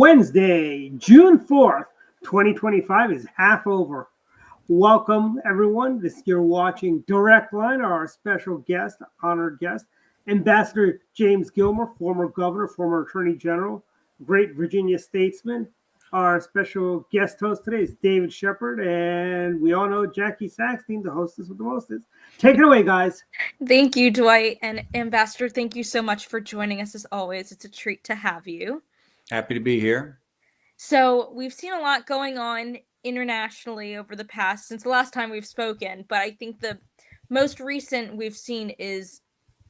Wednesday, June 4th, 2025 is half over. Welcome, everyone. You're watching Direct Line, our special guest, honored guest, Ambassador James Gilmore, former governor, former attorney general, great Virginia statesman. Our special guest host today is David Shepard, and we all know Jackie Saxton, the hostess with the mostest. Take it away, guys. Thank you, Dwight. And Ambassador, thank you so much for joining us as always. It's a treat to have you. Happy to be here. So we've seen a lot going on internationally over the past, since the last time we've spoken, but I think the most recent we've seen is,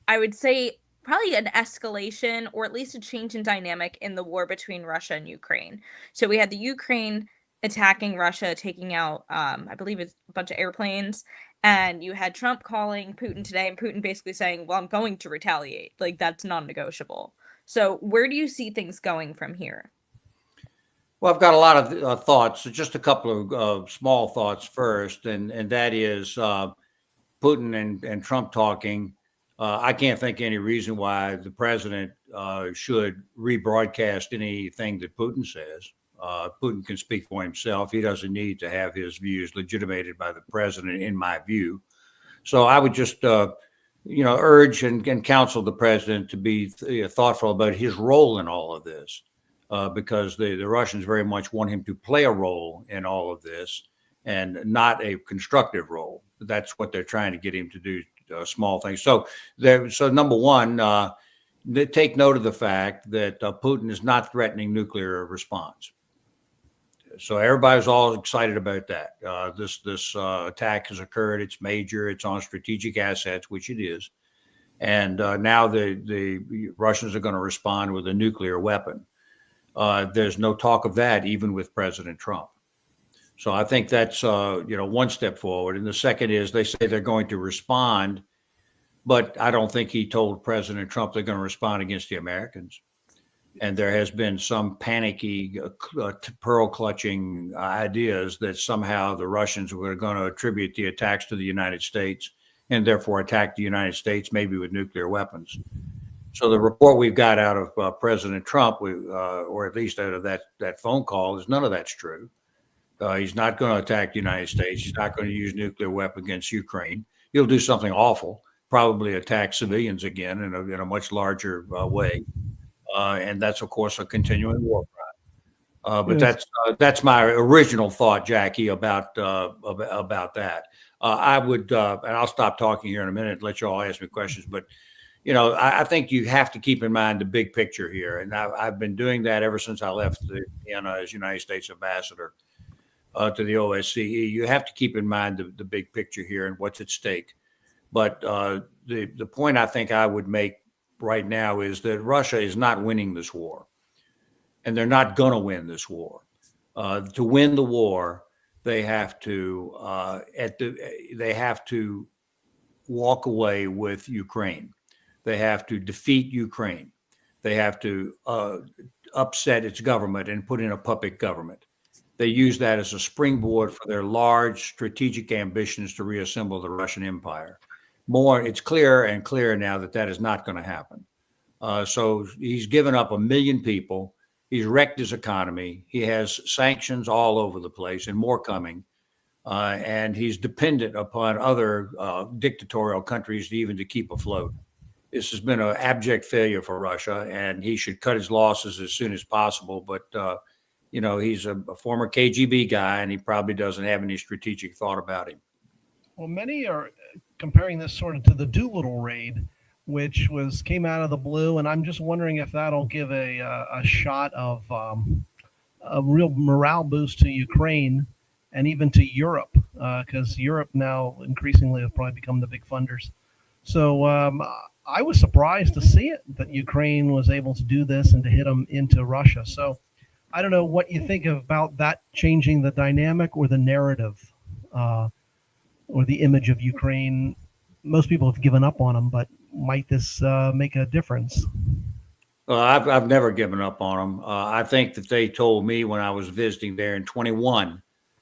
I would say, probably an escalation or at least a change in dynamic in the war between Russia and Ukraine. So we had the Ukraine attacking Russia, taking out, I believe it's a bunch of airplanes. And you had Trump calling Putin today, and Putin basically saying, well, I'm going to retaliate. Like, that's non-negotiable. So where do you see things going from here? Well, I've got a lot of thoughts. So just a couple of small thoughts first, and that is Putin and Trump talking. I can't think any reason why the president should rebroadcast anything that Putin says. Putin can speak for himself. He doesn't need to have his views legitimated by the president, in my view. So I would just, urge and counsel the president to be thoughtful about his role in all of this, because the Russians very much want him to play a role in all of this and not a constructive role. That's what they're trying to get him to do. Small things. So number one, take note of the fact that Putin is not threatening nuclear response. So everybody's all excited about that. This attack has occurred. It's major. It's on strategic assets, which it is. And now the Russians are going to respond with a nuclear weapon. There's no talk of that, even with President Trump. So I think that's, one step forward. And the second is they say they're going to respond, but I don't think he told President Trump they're going to respond against the Americans. And there has been some panicky, pearl clutching ideas that somehow the Russians were going to attribute the attacks to the United States and therefore attack the United States, maybe with nuclear weapons. So the report we've got out of President Trump, or at least out of that phone call, is none of that's true. He's not going to attack the United States. He's not going to use nuclear weapon against Ukraine. He'll do something awful, probably attack civilians again in a much larger way. And that's, of course, a continuing war crime. But yes. That's my original thought, Jackie, about that. I would, and I'll stop talking here in a minute and let you all ask me questions. But I think you have to keep in mind the big picture here, and I've been doing that ever since I left Vienna as United States ambassador to the OSCE. You have to keep in mind the big picture here and what's at stake. But the point I think I would make right now is that Russia is not winning this war, and they're not going to win this war. To win the war, they have to walk away with Ukraine. They have to defeat Ukraine. They have to upset its government and put in a puppet government. They use that as a springboard for their large strategic ambitions to reassemble the Russian Empire. It's clearer and clearer now that is not going to happen. So he's given up 1 million people. He's wrecked his economy. He has sanctions all over the place and more coming. And he's dependent upon other dictatorial countries even to keep afloat. This has been an abject failure for Russia, and he should cut his losses as soon as possible. But he's a former KGB guy, and he probably doesn't have any strategic thought about him. Well, many are comparing this sort of to the Doolittle raid, which came out of the blue, and I'm just wondering if that'll give a shot of a real morale boost to Ukraine and even to Europe, because Europe now increasingly have probably become the big funders. So I was surprised to see it, that Ukraine was able to do this and to hit them into Russia. So I don't know what you think about that changing the dynamic or the narrative or the image of Ukraine. Most people have given up on them, but might this make a difference? I've never given up on them. I think that they told me when I was visiting there in 21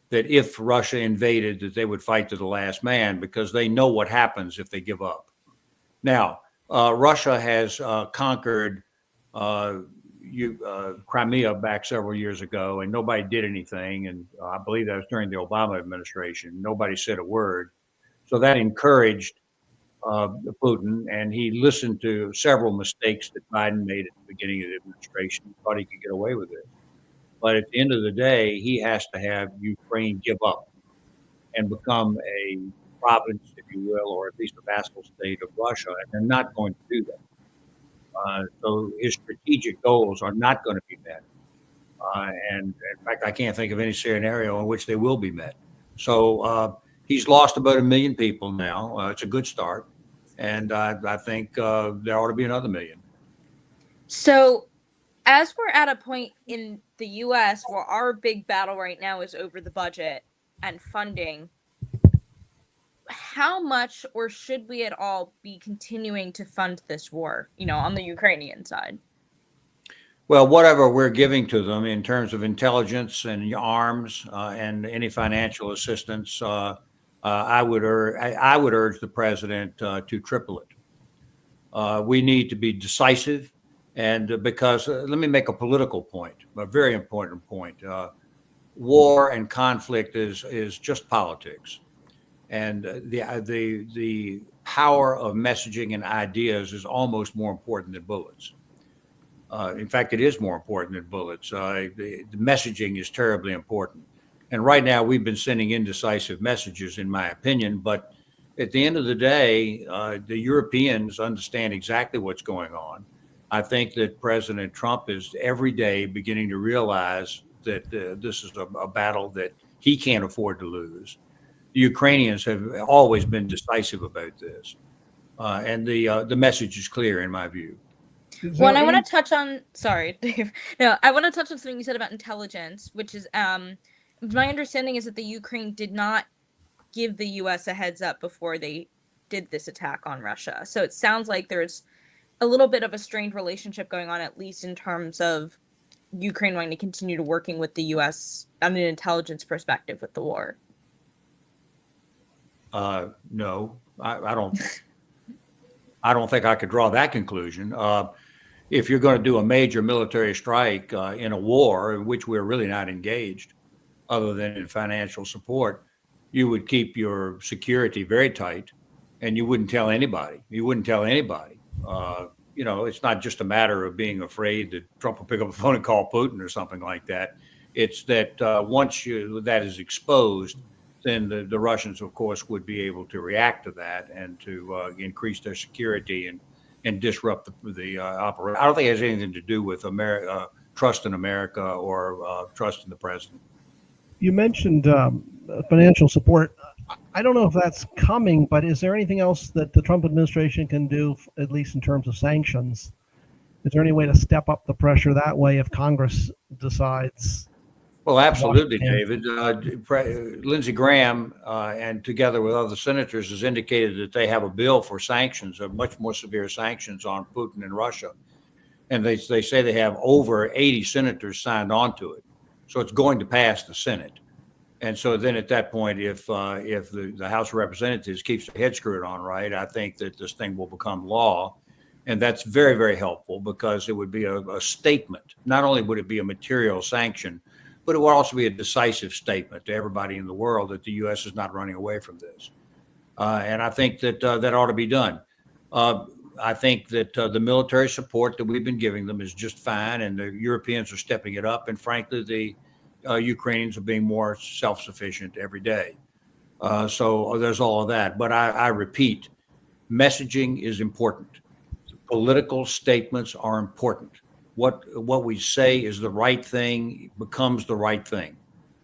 that if Russia invaded, that they would fight to the last man, because they know what happens if they give up. Now, Russia has conquered Crimea back several years ago, and nobody did anything. And I believe that was during the Obama administration. Nobody said a word. So that encouraged Putin, and he listened to several mistakes that Biden made at the beginning of the administration. He thought he could get away with it. But at the end of the day, he has to have Ukraine give up and become a province, if you will, or at least a vassal state of Russia. And they're not going to do that. So his strategic goals are not going to be met. And in fact, I can't think of any scenario in which they will be met. So he's lost about 1 million people now. It's a good start. And I think there ought to be another 1 million. So as we're at a point in the U.S. where our big battle right now is over the budget and funding, how much, or should we at all be continuing to fund this war, on the Ukrainian side? Well, whatever we're giving to them in terms of intelligence and arms and any financial assistance, I would urge the president to triple it. We need to be decisive, and because let me make a political point, a very important point. War and conflict is just politics. And the power of messaging and ideas is almost more important than bullets. In fact, it is more important than bullets. The messaging is terribly important. And right now, we've been sending indecisive messages, in my opinion. But at the end of the day, the Europeans understand exactly what's going on. I think that President Trump is every day beginning to realize that this is a battle that he can't afford to lose. The Ukrainians have always been decisive about this, and the message is clear in my view. Well, and I want to touch on. Sorry, Dave. No, I want to touch on something you said about intelligence, which is my understanding is that the Ukraine did not give the U.S. a heads up before they did this attack on Russia. So it sounds like there's a little bit of a strained relationship going on, at least in terms of Ukraine wanting to continue to working with the U.S. on an intelligence perspective with the war. No, I don't. I don't think I could draw that conclusion. If you're going to do a major military strike in a war in which we're really not engaged, other than in financial support, you would keep your security very tight, and you wouldn't tell anybody. It's not just a matter of being afraid that Trump will pick up the phone and call Putin or something like that. It's that once that is exposed, then the Russians, of course, would be able to react to that and to increase their security and disrupt the operation. I don't think it has anything to do with trust in America or trust in the president. You mentioned financial support. I don't know if that's coming, but is there anything else that the Trump administration can do, at least in terms of sanctions? Is there any way to step up the pressure that way if Congress decides? Well, absolutely, David. Lindsey Graham, and together with other senators, has indicated that they have a bill for sanctions, of much more severe sanctions on Putin and Russia. And they say they have over 80 senators signed on to it. So it's going to pass the Senate. And so then at that point, if the House of Representatives keeps their head screwed on right, I think that this thing will become law. And that's very, very helpful because it would be a statement. Not only would it be a material sanction, but it will also be a decisive statement to everybody in the world that the U.S. is not running away from this. And I think that that ought to be done. I think that the military support that we've been giving them is just fine, and the Europeans are stepping it up. And frankly, the Ukrainians are being more self-sufficient every day. So there's all of that. But I repeat, messaging is important. Political statements are important. What we say is the right thing becomes the right thing.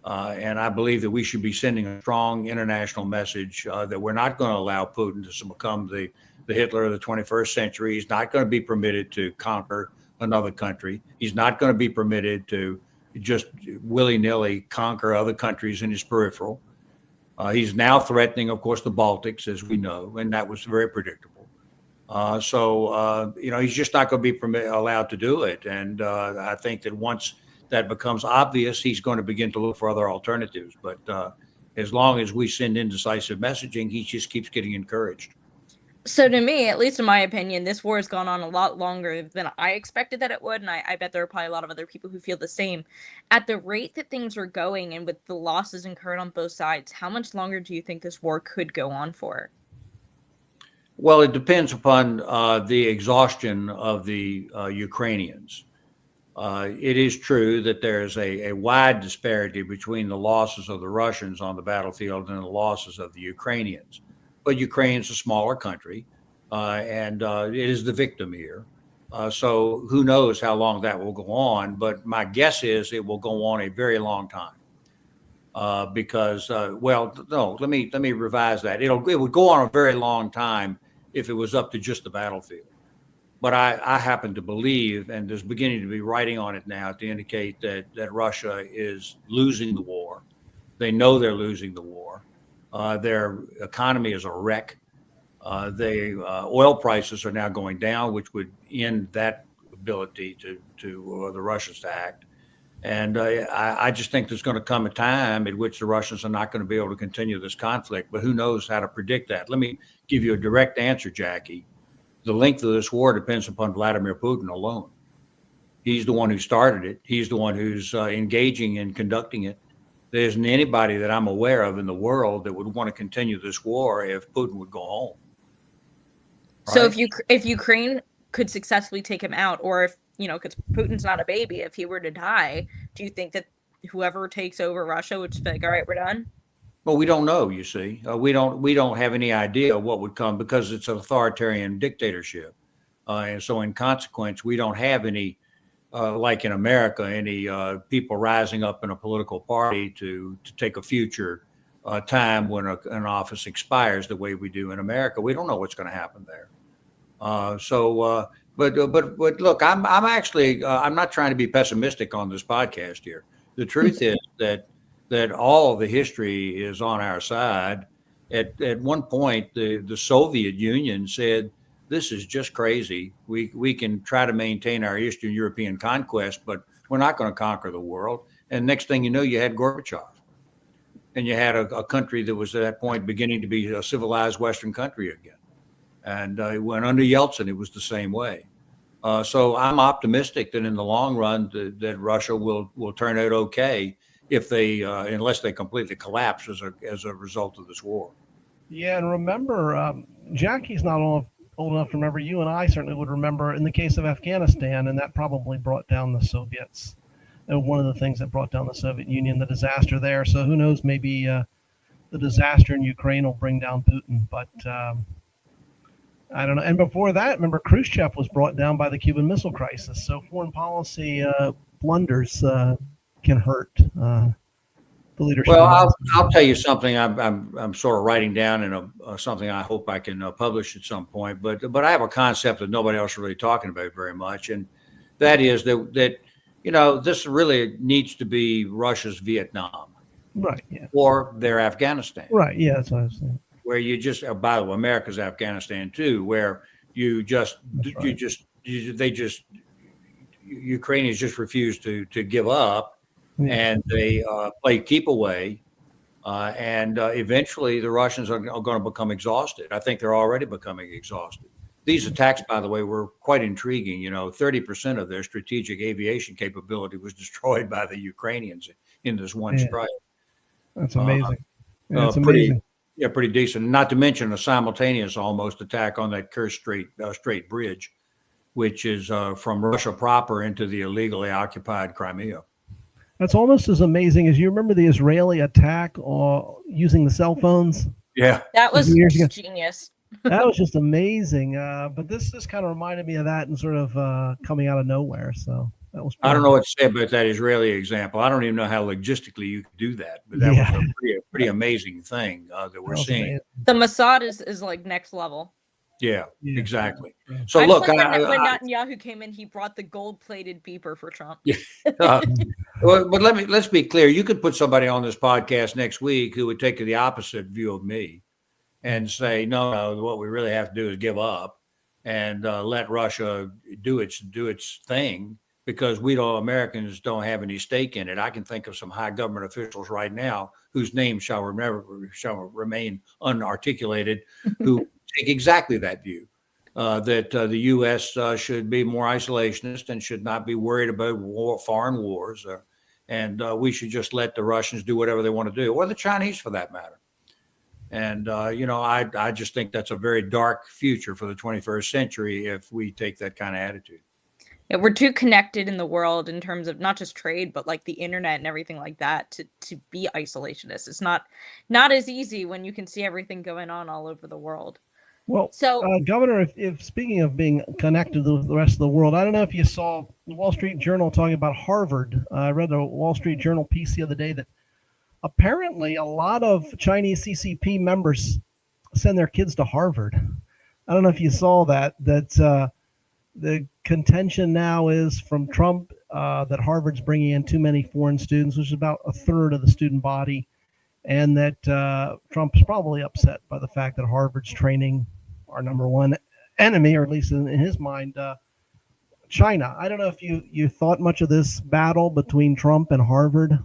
And I believe that we should be sending a strong international message that we're not going to allow Putin to become the Hitler of the 21st century. He's not going to be permitted to conquer another country. He's not going to be permitted to just willy-nilly conquer other countries in his peripheral. He's now threatening, of course, the Baltics, as we know, and that was very predictable. So he's just not going to be allowed to do it. And I think that once that becomes obvious, he's going to begin to look for other alternatives. But as long as we send indecisive messaging, he just keeps getting encouraged. So to me, at least in my opinion, this war has gone on a lot longer than I expected that it would, and I bet there are probably a lot of other people who feel the same. At the rate that things are going and with the losses incurred on both sides, how much longer do you think this war could go on for? Well, it depends upon the exhaustion of the Ukrainians. It is true that there's a wide disparity between the losses of the Russians on the battlefield and the losses of the Ukrainians. But Ukraine's a smaller country, and it is the victim here. So who knows how long that will go on? But my guess is it will go on a very long time. Because, well, no, let me revise that. It would go on a very long time if it was up to just the battlefield. But I happen to believe, and there's beginning to be writing on it now to indicate that Russia is losing the war. They know they're losing the war. Their economy is a wreck. The oil prices are now going down, which would end that ability to the Russians to act. And I just think there's going to come a time at which the Russians are not going to be able to continue this conflict. But who knows how to predict that? Let me give you a direct answer, Jackie. The length of this war depends upon Vladimir Putin alone. He's the one who started it. He's the one who's engaging and conducting it. There isn't anybody that I'm aware of in the world that would want to continue this war if Putin would go home. Right? So if Ukraine could successfully take him out, or if, because Putin's not a baby, if he were to die, do you think that whoever takes over Russia would just be like, all right, we're done? Well, we don't know, you see. We don't have any idea what would come because it's an authoritarian dictatorship. And so in consequence, we don't have any, like in America, any people rising up in a political party to take a future time when an office expires the way we do in America. We don't know what's going to happen there. But look, I'm actually, I'm not trying to be pessimistic on this podcast here. The truth is that all the history is on our side. At one point, the Soviet Union said, this is just crazy. We can try to maintain our Eastern European conquest, but we're not going to conquer the world. And next thing you know, you had Gorbachev. And you had a country that was at that point beginning to be a civilized Western country again. And when under Yeltsin, it was the same way. So I'm optimistic that in the long run, that Russia will turn out okay if they, unless they completely collapse as a result of this war. Yeah, and remember, Jackie's not old enough to remember. You and I certainly would remember in the case of Afghanistan, and that probably brought down the Soviets. One of the things that brought down the Soviet Union, the disaster there. So who knows, maybe the disaster in Ukraine will bring down Putin. But I don't know. And before that, remember, Khrushchev was brought down by the Cuban Missile Crisis. So foreign policy blunders can hurt the leadership. Well, I'll tell you something. I'm sort of writing down in something I hope I can publish at some point. But I have a concept that nobody else is really talking about very much, and that is that this really needs to be Russia's Vietnam, right? Yeah, or their Afghanistan, right? Yeah, that's what I was saying. Where you just, by the way, America's Afghanistan too, where Ukrainians just refuse to give up, and they play keep away, and eventually the Russians are going to become exhausted. I think they're already becoming exhausted. These attacks, by the way, were quite intriguing. 30% of their strategic aviation capability was destroyed by the Ukrainians in this one strike. That's amazing. That's amazing. Pretty decent. Not to mention a simultaneous almost attack on that Kerch Strait bridge, which is from Russia proper into the illegally occupied Crimea. That's almost as amazing as you remember the Israeli attack using the cell phones. Yeah, that was genius. That was just amazing. But this just kind of reminded me of that and sort of coming out of nowhere. So that was. I don't know what to say about that Israeli example. I don't even know how logistically you could do that, but that was a pretty amazing thing that we're seeing. Amazing. The Mossad is like next level. Yeah, exactly. So when Netanyahu came in, he brought the gold-plated beeper for Trump. But let's be clear. You could put somebody on this podcast next week who would take the opposite view of me and say, no, what we really have to do is give up and let Russia do its thing, because Americans don't have any stake in it. I can think of some high government officials right now whose names shall remain unarticulated, who take exactly that view, that the U.S. Should be more isolationist and should not be worried about foreign wars, and we should just let the Russians do whatever they want to do, or the Chinese for that matter. And I just think that's a very dark future for the 21st century if we take that kind of attitude. Yeah, we're too connected in the world in terms of not just trade, but like the internet and everything like that to be isolationist. It's not as easy when you can see everything going on all over the world. Well, So, Governor, if speaking of being connected to the rest of the world, I don't know if you saw the Wall Street Journal talking about Harvard. I read a Wall Street Journal piece the other day that apparently a lot of Chinese CCP members send their kids to Harvard. I don't know if you saw that the contention now is from Trump that Harvard's bringing in too many foreign students, which is about a third of the student body, and that Trump's probably upset by the fact that Harvard's training our number one enemy, or at least in his mind, China. I don't know if you thought much of this battle between Trump and Harvard.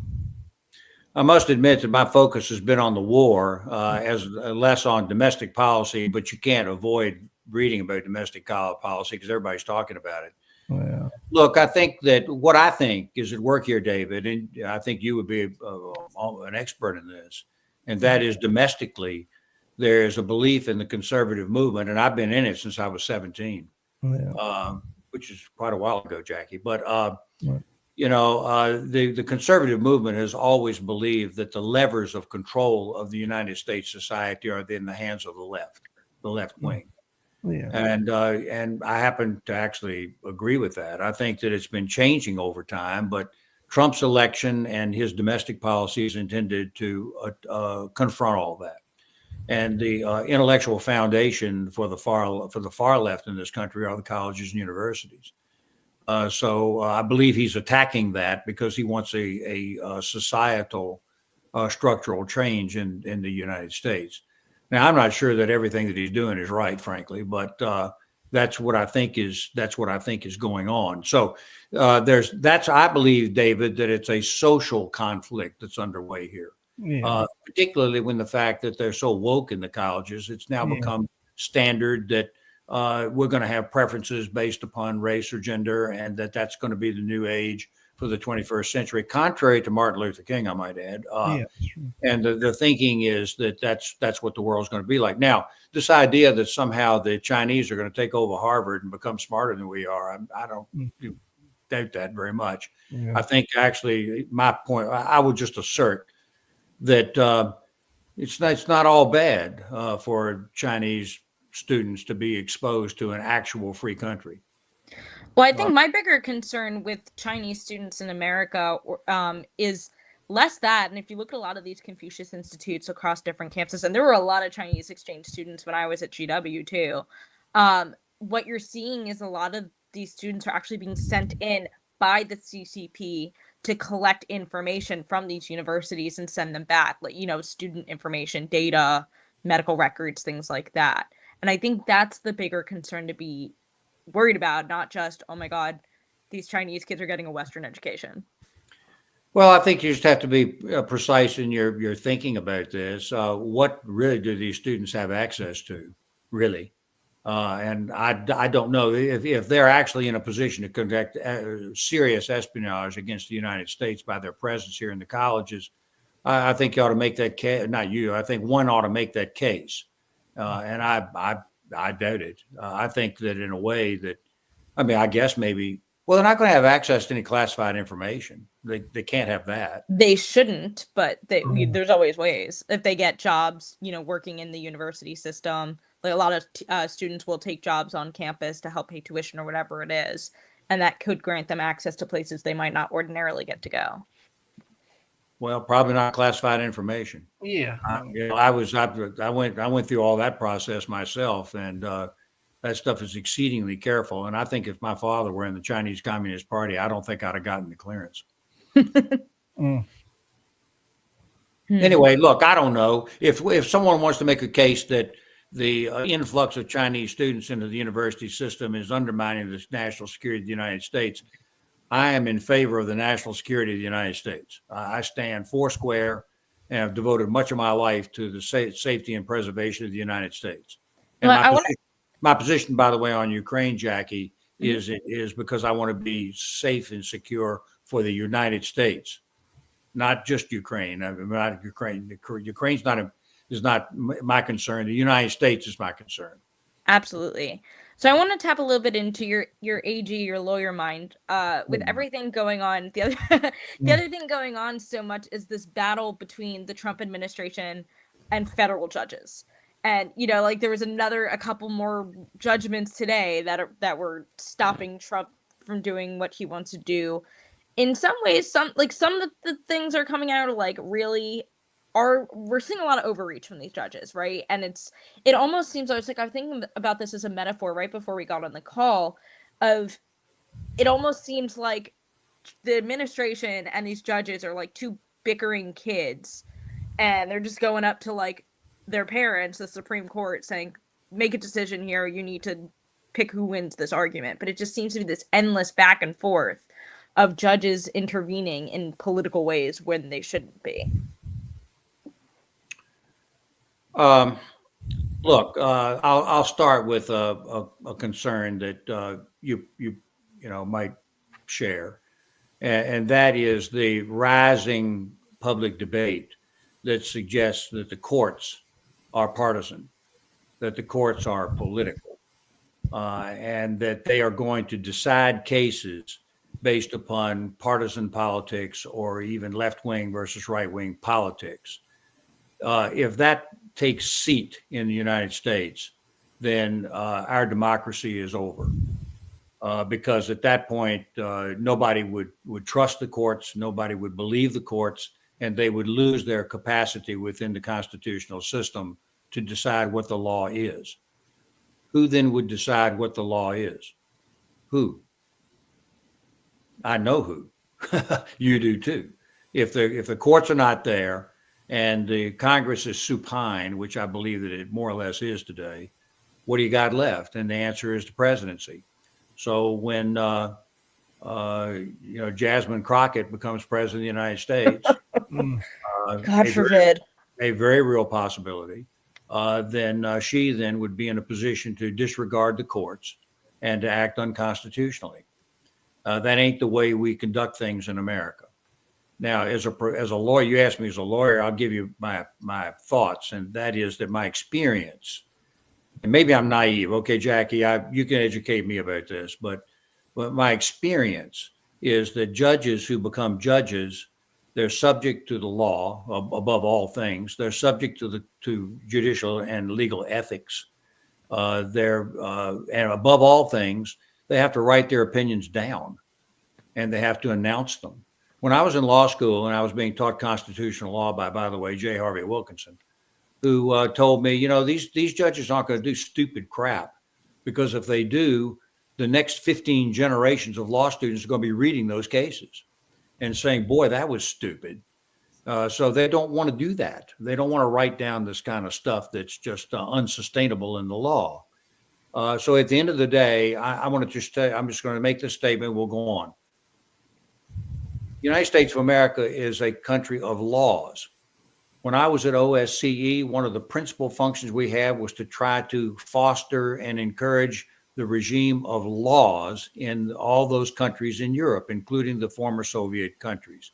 I must admit that my focus has been on the war, as less on domestic policy, but you can't avoid reading about domestic policy because everybody's talking about it. Yeah. Look, I think that what I think is at work here, David, and I think you would be an expert in this, and that is domestically, there is a belief in the conservative movement, and I've been in it since I was 17, which is quite a while ago, Jackie. But Right. The conservative movement has always believed that the levers of control of the United States society are in the hands of the left wing. Yeah. And I happen to actually agree with that. I think that it's been changing over time, but Trump's election and his domestic policies intended to confront all that. And the intellectual foundation for the far left in this country are the colleges and universities. So I believe he's attacking that because he wants a societal structural change in the United States. Now, I'm not sure that everything that he's doing is right, frankly, but that's what I think is going on. So I believe, David, that it's a social conflict that's underway here. Yeah. Particularly when the fact that they're so woke in the colleges, it's now become standard that we're going to have preferences based upon race or gender, and that's going to be the new age for the 21st century, contrary to Martin Luther King, I might add. And the thinking is that that's what the world's going to be like. Now, this idea that somehow the Chinese are going to take over Harvard and become smarter than we are, I don't doubt that very much. Yeah. I think actually my point, I would just assert that it's not all bad for Chinese students to be exposed to an actual free country. well, I think my bigger concern with Chinese students in America is less that. And if you look at a lot of these Confucius Institutes across different campuses, and there were a lot of Chinese exchange students when I was at GW too, what you're seeing is a lot of these students are actually being sent in by the CCP to collect information from these universities and send them back, like, student information, data, medical records, things like that. And I think that's the bigger concern to be worried about, not just, oh my God, these Chinese kids are getting a Western education. Well, I think you just have to be precise in your thinking about this. What really do these students have access to, really? And I don't know if they're actually in a position to conduct serious espionage against the United States by their presence here in the colleges. I think you ought to make that case. Not you. I think one ought to make that case. And I doubt it. I think that in a way that, I guess maybe, well, they're not going to have access to any classified information. They can't have that. They shouldn't, but there's always ways. If they get jobs, working in the university system, like a lot of students will take jobs on campus to help pay tuition or whatever it is. And that could grant them access to places they might not ordinarily get to go. Well, probably not classified information. Yeah. I went through all that process myself, and that stuff is exceedingly careful. And I think if my father were in the Chinese Communist Party, I don't think I'd have gotten the clearance. Anyway, look, I don't know if someone wants to make a case that the influx of Chinese students into the university system is undermining the national security of the United States. I am in favor of the national security of the United States. I stand foursquare and have devoted much of my life to the safety and preservation of the United States. And Well, my position, by the way, on Ukraine, Jackie, is because I want to be safe and secure for the United States, not just Ukraine. I mean, not Ukraine. Ukraine's is not my concern. The United States is my concern. Absolutely. So I want to tap a little bit into your AG, your lawyer mind. With everything going on, the other thing going on so much is this battle between the Trump administration and federal judges. And like there was a couple more judgments today that were stopping Trump from doing what he wants to do. In some ways, some of the things are coming out like really we're seeing a lot of overreach from these judges, right? And it almost seems, I was thinking about this as a metaphor right before we got on the call, of it almost seems like the administration and these judges are like two bickering kids, and they're just going up to like their parents, the Supreme Court, saying, make a decision here, you need to pick who wins this argument. But it just seems to be this endless back and forth of judges intervening in political ways when they shouldn't be. Look, I'll start with a concern that you might share, and that is the rising public debate that suggests that the courts are partisan, that the courts are political, and that they are going to decide cases based upon partisan politics or even left-wing versus right-wing politics. If that takes seat in the United States, then our democracy is over. Because at that point, nobody would trust the courts, nobody would believe the courts, and they would lose their capacity within the constitutional system to decide what the law is. Who then would decide what the law is? Who? I know who. You do too. If the courts are not there, and the Congress is supine, which I believe that it more or less is today, what do you got left? And the answer is the presidency. So when Jasmine Crockett becomes president of the United States, God forbid, a very real possibility, then she then would be in a position to disregard the courts and to act unconstitutionally. That ain't the way we conduct things in America. Now, as a lawyer, you asked me as a lawyer, I'll give you my thoughts, and that is that my experience, and maybe I'm naive. Okay, Jackie, you can educate me about this, but my experience is that judges who become judges, they're subject to the law above all things. They're subject to judicial and legal ethics. And above all things, they have to write their opinions down, and they have to announce them. When I was in law school and I was being taught constitutional law by the way, J. Harvey Wilkinson, who told me, these judges aren't going to do stupid crap, because if they do, the next 15 generations of law students are going to be reading those cases and saying, boy, that was stupid. So they don't want to do that. They don't want to write down this kind of stuff that's just unsustainable in the law. So at the end of the day, I'm just going to make this statement. We'll go on. The United States of America is a country of laws. When I was at OSCE, one of the principal functions we had was to try to foster and encourage the regime of laws in all those countries in Europe, including the former Soviet countries.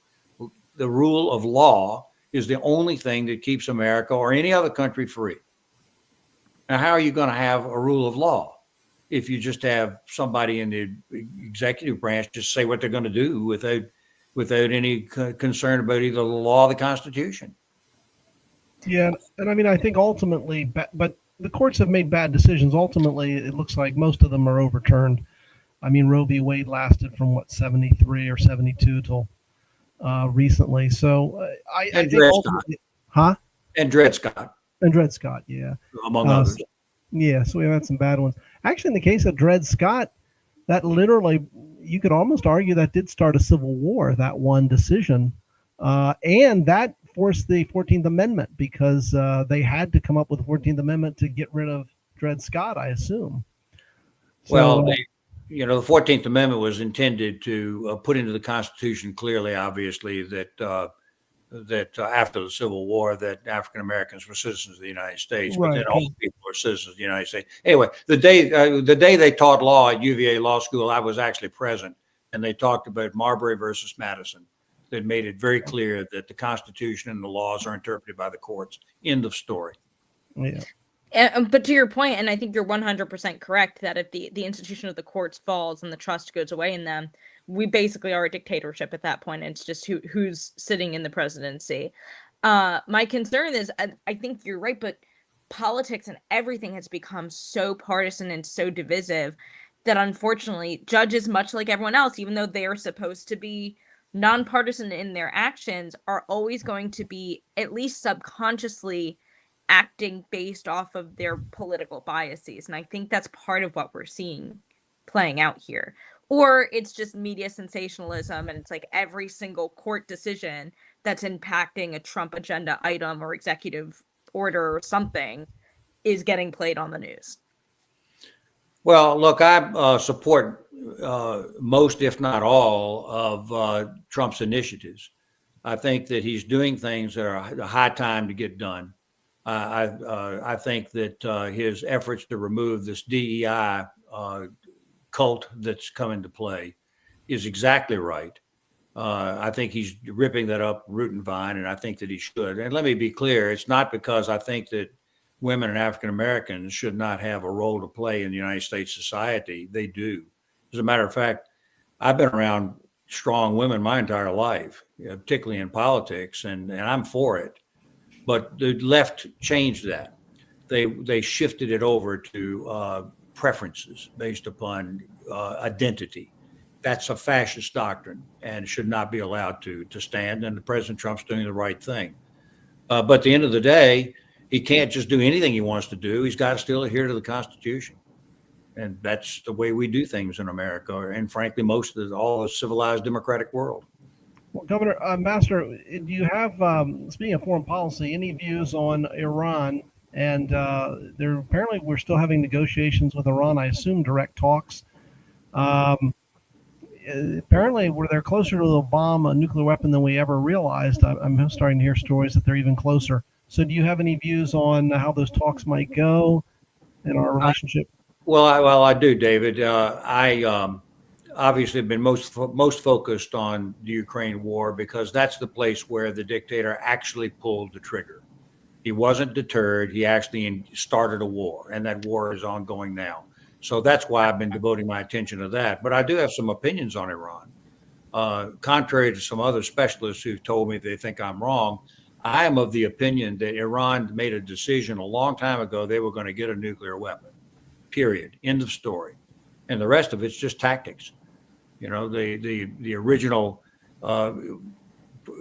The rule of law is the only thing that keeps America or any other country free. Now, how are you going to have a rule of law if you just have somebody in the executive branch just say what they're going to do without any concern about either the law or the Constitution? Yeah, and I mean, I think ultimately, but the courts have made bad decisions. Ultimately, it looks like most of them are overturned. I mean, Roe v. Wade lasted from 73 or 72 till recently. So I think ultimately, And Dred Scott. And Dred Scott, yeah. Among others. Yeah, so we've had some bad ones. Actually, in the case of Dred Scott, that literally, you could almost argue that did start a civil war, that one decision. And that forced the 14th Amendment, because they had to come up with the 14th Amendment to get rid of Dred Scott, I assume. So, well, the 14th Amendment was intended to put into the Constitution clearly, obviously, that after the Civil War, that African Americans were citizens of the United States, but then all people or citizens of the United States. Anyway, the day they taught law at UVA Law School, I was actually present, and they talked about Marbury versus Madison. They made it very clear that the Constitution and the laws are interpreted by the courts. End of story. Yeah. But to your point, and I think you're 100% correct, that if the institution of the courts falls and the trust goes away in them, we basically are a dictatorship at that point. It's just who's sitting in the presidency. My concern is, I think you're right, but politics and everything has become so partisan and so divisive that unfortunately judges, much like everyone else, even though they are supposed to be nonpartisan in their actions, are always going to be at least subconsciously acting based off of their political biases. And I think that's part of what we're seeing playing out here. Or it's just media sensationalism, and it's like every single court decision that's impacting a Trump agenda item or executive order or something is getting played on the news. Well, look, I support most, if not all, of Trump's initiatives. I think that he's doing things that are a high time to get done. I think that his efforts to remove this DEI cult that's come into play is exactly right. I think he's ripping that up root and vine, and I think that he should. And let me be clear, it's not because I think that women and African Americans should not have a role to play in the United States society. They do. As a matter of fact, I've been around strong women my entire life, particularly in politics, and I'm for it. But the left changed that. They shifted it over to preferences based upon identity. That's a fascist doctrine and should not be allowed to stand. And President Trump's doing the right thing. But at the end of the day, he can't just do anything he wants to do. He's got to still adhere to the Constitution. And that's the way we do things in America, and frankly, all the civilized democratic world. Well, Governor, Ambassador, do you have, speaking of foreign policy, any views on Iran? And apparently we're still having negotiations with Iran, I assume direct talks. Apparently they're closer to bomb a nuclear weapon than we ever realized. I'm starting to hear stories that they're even closer. So do you have any views on how those talks might go in our relationship? Well, I do, David. I obviously have been most focused on the Ukraine war because that's the place where the dictator actually pulled the trigger. He wasn't deterred. He actually started a war, and that war is ongoing now. So that's why I've been devoting my attention to that. But I do have some opinions on Iran. Contrary to some other specialists who've told me they think I'm wrong, I am of the opinion that Iran made a decision a long time ago they were going to get a nuclear weapon. Period. End of story. And the rest of it's just tactics. You know, the original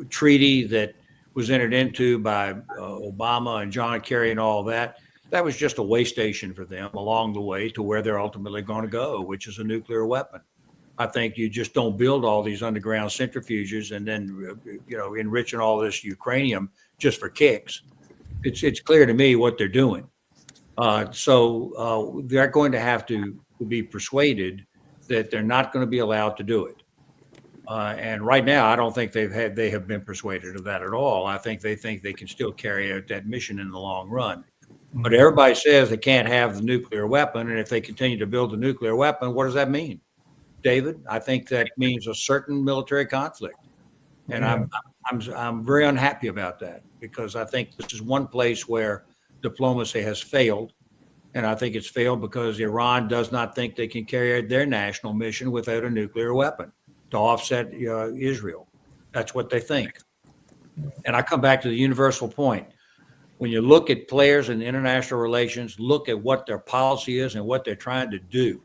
treaty that was entered into by Obama and John Kerry and all that was just a way station for them along the way to where they're ultimately going to go, which is a nuclear weapon. I think you just don't build all these underground centrifuges and then, enriching all this uranium just for kicks. It's clear to me what they're doing. So they're going to have to be persuaded that they're not going to be allowed to do it. And right now, I don't think they have been persuaded of that at all. I think they can still carry out that mission in the long run. But everybody says they can't have the nuclear weapon, and if they continue to build the nuclear weapon, what does that mean, David? I think that means a certain military conflict, and I'm very unhappy about that because I think this is one place where diplomacy has failed, and I think it's failed because Iran does not think they can carry out their national mission without a nuclear weapon to offset Israel. That's what they think. And I come back to the universal point. When you look at players in international relations, look at what their policy is and what they're trying to do,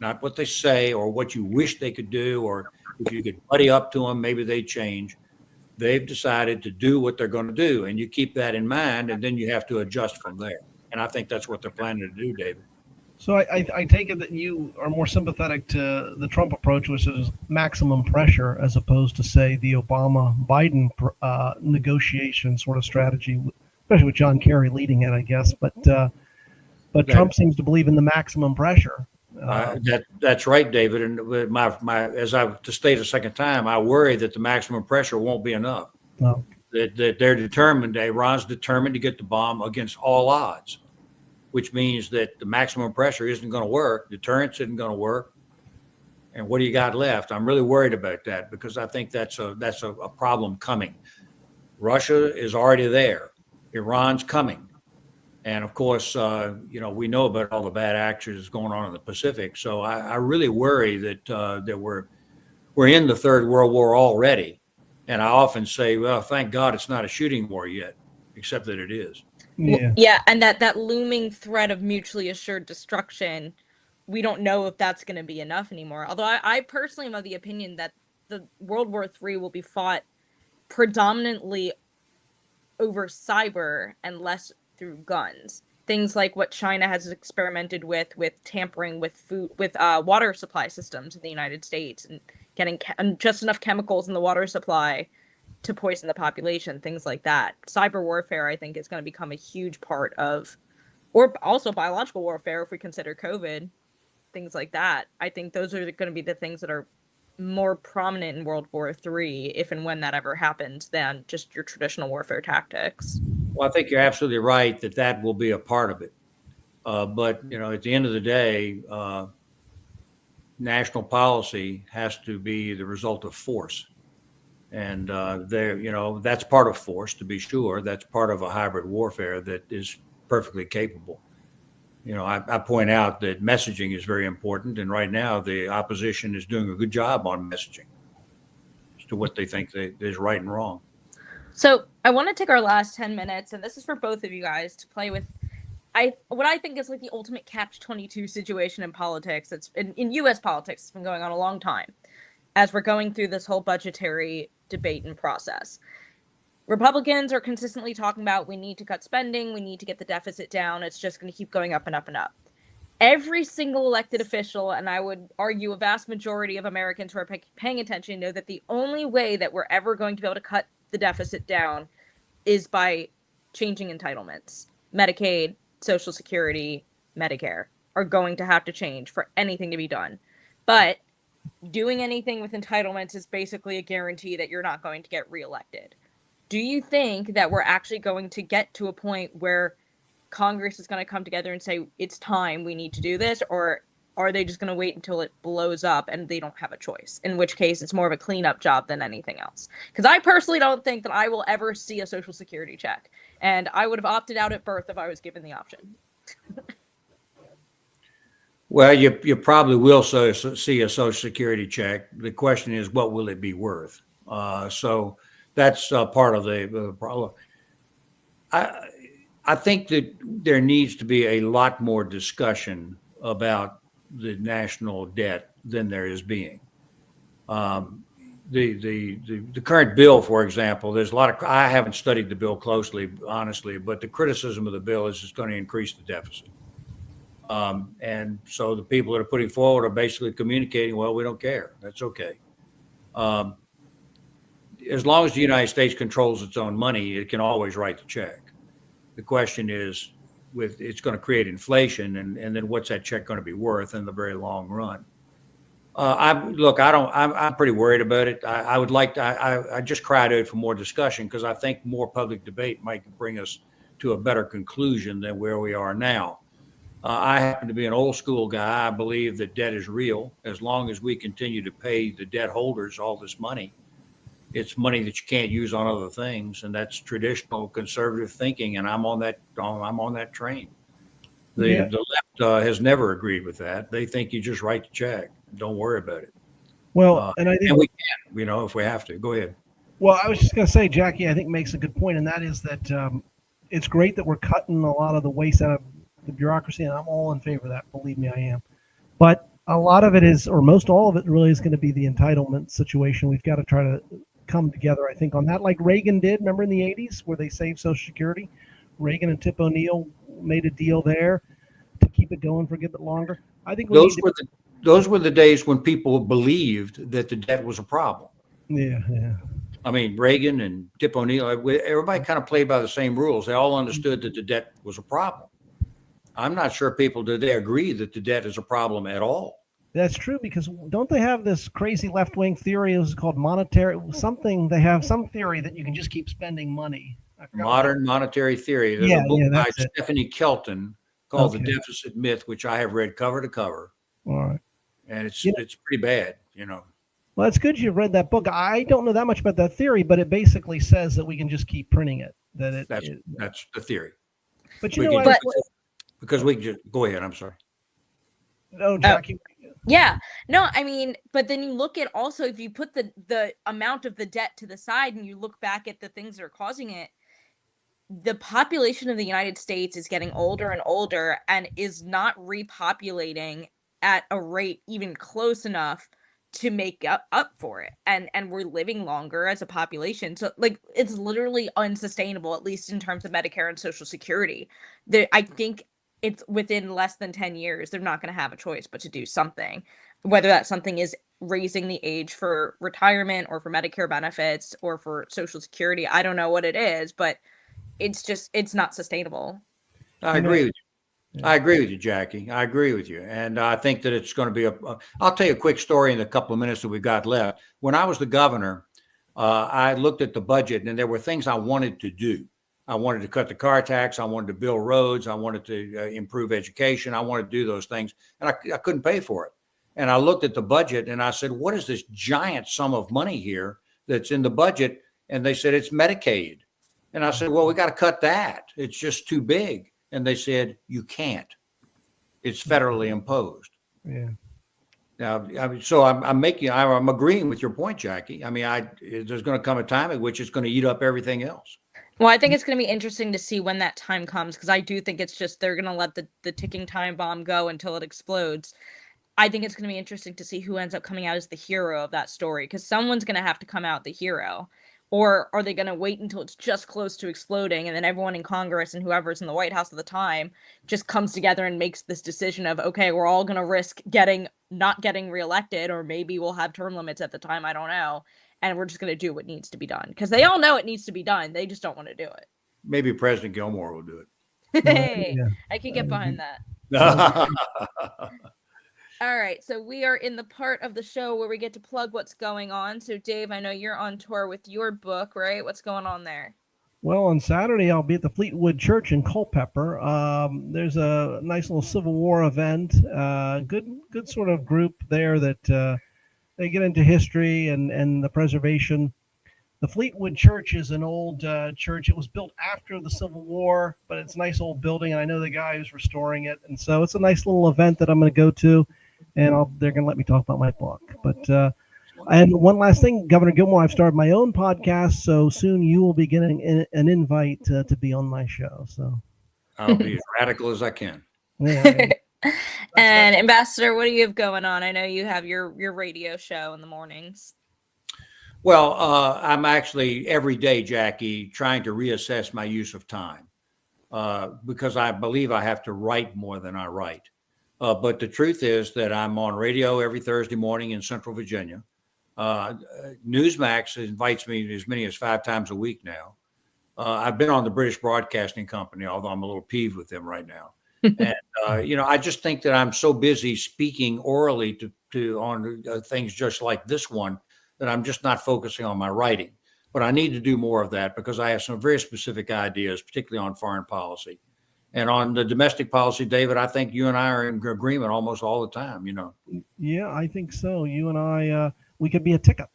not what they say or what you wish they could do, or if you could buddy up to them, maybe they change. They've decided to do what they're going to do, and you keep that in mind, and then you have to adjust from there. And I think that's what they're planning to do, David. So I take it that you are more sympathetic to the Trump approach, which is maximum pressure, as opposed to, say, the Obama-Biden negotiation sort of strategy, especially with John Kerry leading it, I guess. But Trump seems to believe in the maximum pressure. That's right, David. And as I've to state a second time, I worry that the maximum pressure won't be enough. That they're determined. Iran's determined to get the bomb against all odds. which means that the maximum pressure isn't going to work. Deterrence isn't going to work. And what do you got left? I'm really worried about that because I think that's a problem coming. Russia is already there. Iran's coming. And of course, we know about all the bad actions going on in the Pacific. So I really worry that we're in the Third World War already. And I often say, well, thank God it's not a shooting war yet, except that it is. Yeah, and that looming threat of mutually assured destruction, we don't know if that's going to be enough anymore. Although I personally am of the opinion that the World War III will be fought predominantly over cyber and less through guns. Things like what China has experimented with tampering with water supply systems in the United States and getting just enough chemicals in the water supply to poison the population, things like that. Cyber warfare, I think, is going to become a huge part of, or also biological warfare if we consider COVID, things like that. I think those are going to be the things that are more prominent in World War III, if and when that ever happens, than just your traditional warfare tactics. Well, I think you're absolutely right that will be a part of it. But, at the end of the day, national policy has to be the result of force. And that's part of force, to be sure. That's part of a hybrid warfare that is perfectly capable. I point out that messaging is very important. And right now, the opposition is doing a good job on messaging as to what they think is right and wrong. So I want to take our last 10 minutes, and this is for both of you guys to play with what I think is like the ultimate catch-22 situation in politics. It's in U.S. politics. It's been going on a long time as we're going through this whole budgetary debate and process. Republicans are consistently talking about we need to cut spending, we need to get the deficit down. It's just going to keep going up and up and up. Every single elected official, and I would argue a vast majority of Americans who are paying attention, know that the only way that we're ever going to be able to cut the deficit down is by changing entitlements. Medicaid, Social Security, Medicare are going to have to change for anything to be done. But doing anything with entitlements is basically a guarantee that you're not going to get reelected. Do you think that we're actually going to get to a point where Congress is going to come together and say, it's time, we need to do this? Or are they just going to wait until it blows up and they don't have a choice? In which case, it's more of a cleanup job than anything else. Because I personally don't think that I will ever see a Social Security check. And I would have opted out at birth if I was given the option. Well, you probably will see a Social Security check. The question is, what will it be worth? So that's part of the problem. I think that there needs to be a lot more discussion about the national debt than there is being. The current bill, for example, there's a lot of, I haven't studied the bill closely, honestly, but the criticism of the bill is it's going to increase the deficit. And so the people that are putting forward are basically communicating, well, we don't care. That's okay. As long as the United States controls its own money, it can always write the check. The question is, it's going to create inflation, and then what's that check going to be worth in the very long run? I'm pretty worried about it. I would like to, I just cried out for more discussion because I think more public debate might bring us to a better conclusion than where we are now. I happen to be an old school guy. I believe that debt is real. As long as we continue to pay the debt holders all this money, it's money that you can't use on other things, and that's traditional conservative thinking. And I'm on that train. The left has never agreed with that. They think you just write the check, don't worry about it. Well, and I think we can, if we have to. Go ahead. Well, I was just going to say, Jackie, I think makes a good point, and that is that it's great that we're cutting a lot of the waste out of the bureaucracy, and I'm all in favor of that. Believe me, I am. But a lot of it is, or most all of it really is going to be the entitlement situation. We've got to try to come together, I think, on that, like Reagan did. Remember in the 80s where they saved Social Security? Reagan and Tip O'Neill made a deal there to keep it going for a bit longer. I think those were the days when people believed that the debt was a problem. Yeah. I mean, Reagan and Tip O'Neill, everybody kind of played by the same rules. They all understood that the debt was a problem. I'm not sure people today agree that the debt is a problem at all. That's true, because don't they have this crazy left-wing theory? It was called monetary something. They have some theory that you can just keep spending money. Modern monetary theory. There's a book by Stephanie Kelton called The Okay. Deficit Myth, which I have read cover to cover, All right. and it's Yeah. it's pretty bad, Well, it's good you've read that book. I don't know that much about that theory, but it basically says that we can just keep printing it. That's the theory. But you We know, can I But- was, because we can just go ahead. I'm sorry. no, Jackie. Yeah. No, I mean, but then you look at also if you put the amount of the debt to the side and you look back at the things that are causing it, the population of the United States is getting older and older and is not repopulating at a rate even close enough to make up for it. And we're living longer as a population. So like it's literally unsustainable, at least in terms of Medicare and Social Security. I think it's within less than 10 years, they're not going to have a choice but to do something. Whether that something is raising the age for retirement or for Medicare benefits or for Social Security, I don't know what it is, but it's not sustainable. I agree with you. I agree with you, Jackie. I agree with you. And I think that it's going to be I'll tell you a quick story in the couple of minutes that we've got left. When I was the governor, I looked at the budget and there were things I wanted to do. I wanted to cut the car tax. I wanted to build roads. I wanted to improve education. I wanted to do those things. And I couldn't pay for it. And I looked at the budget and I said, what is this giant sum of money here that's in the budget? And they said, it's Medicaid. And I said, well, we got to cut that. It's just too big. And they said, you can't. It's federally imposed. Yeah. Now, I mean, so I'm agreeing with your point, Jackie. I mean, there's going to come a time at which it's going to eat up everything else. Well, I think it's going to be interesting to see when that time comes, because I do think it's just they're going to let the ticking time bomb go until it explodes. I think it's going to be interesting to see who ends up coming out as the hero of that story, because someone's going to have to come out the hero. Or are they going to wait until it's just close to exploding and then everyone in Congress and whoever's in the White House at the time just comes together and makes this decision of, okay, we're all going to risk not getting reelected, or maybe we'll have term limits at the time, I don't know, and we're just going to do what needs to be done. Because they all know it needs to be done. They just don't want to do it. Maybe President Gilmore will do Hey, Yeah. I could get behind that. it. All right, so we are in the part of the show where we get to plug what's going on. So, Dave, I know you're on tour with your book, right? What's going on there? Well, on Saturday, I'll be at the Fleetwood Church in Culpeper. There's a nice little Civil War event. Good sort of group there that they get into history and the preservation. The Fleetwood Church is an old church. It was built after the Civil War, but it's a nice old building, and I know the guy who's restoring it. And so it's a nice little event that I'm going to go to, and they're going to let me talk about my book. But and one last thing, Governor Gilmore, I've started my own podcast, so soon you will be getting an invite to be on my show. So I'll be as radical as I can. yeah. And Ambassador, what do you have going on? I know you have your radio show in the mornings. Well, I'm actually every day, Jackie, trying to reassess my use of time because I believe I have to write more than I write. But the truth is that I'm on radio every Thursday morning in Central Virginia. Newsmax invites me as many as 5 times a week now. I've been on the British Broadcasting Company, although I'm a little peeved with them right now. And, I just think that I'm so busy speaking orally on things just like this one that I'm just not focusing on my writing. But I need to do more of that because I have some very specific ideas, particularly on foreign policy. And on the domestic policy, David, I think you and I are in agreement almost all the time, Yeah, I think so. You and I, we could be a ticket.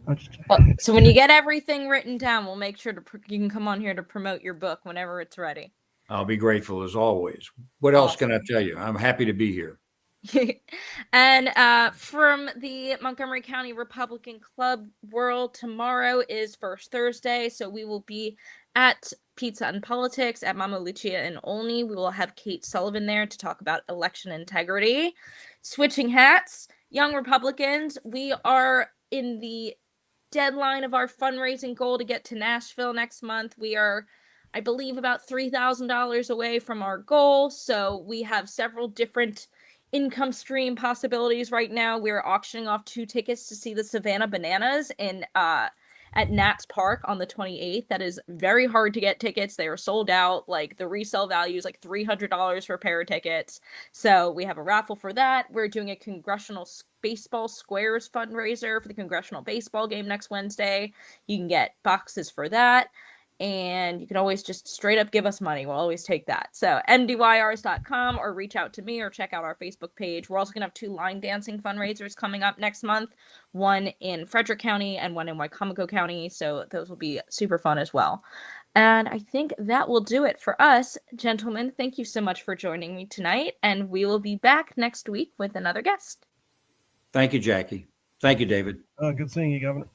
Well, so when you get everything written down, we'll make sure you can come on here to promote your book whenever it's ready. I'll be grateful as always. What else can I tell you? I'm happy to be here. And from the Montgomery County Republican Club world, tomorrow is First Thursday, so we will be at Pizza and Politics at Mama Lucia in Olney. We will have Kate Sullivan there to talk about election integrity. Switching hats, Young Republicans, we are in the deadline of our fundraising goal to get to Nashville next month. We are, I believe, about $3,000 away from our goal, so we have several different income stream possibilities right now. We're auctioning off 2 tickets to see the Savannah Bananas at Nats Park on the 28th. That is very hard to get tickets. They are sold out. Like the resale value is like $300 for a pair of tickets. So we have a raffle for that. We're doing a Congressional Baseball Squares fundraiser for the Congressional baseball game next Wednesday. You can get boxes for that. And you can always just straight up give us money. We'll always take that. So mdyrs.com, or reach out to me, or check out our Facebook page. We're also going to have 2 line dancing fundraisers coming up next month, one in Frederick County and one in Wycomico County. So those will be super fun as well. And I think that will do it for us. Gentlemen, thank you so much for joining me tonight. And we will be back next week with another guest. Thank you, Jackie. Thank you, David. Good seeing you, Governor.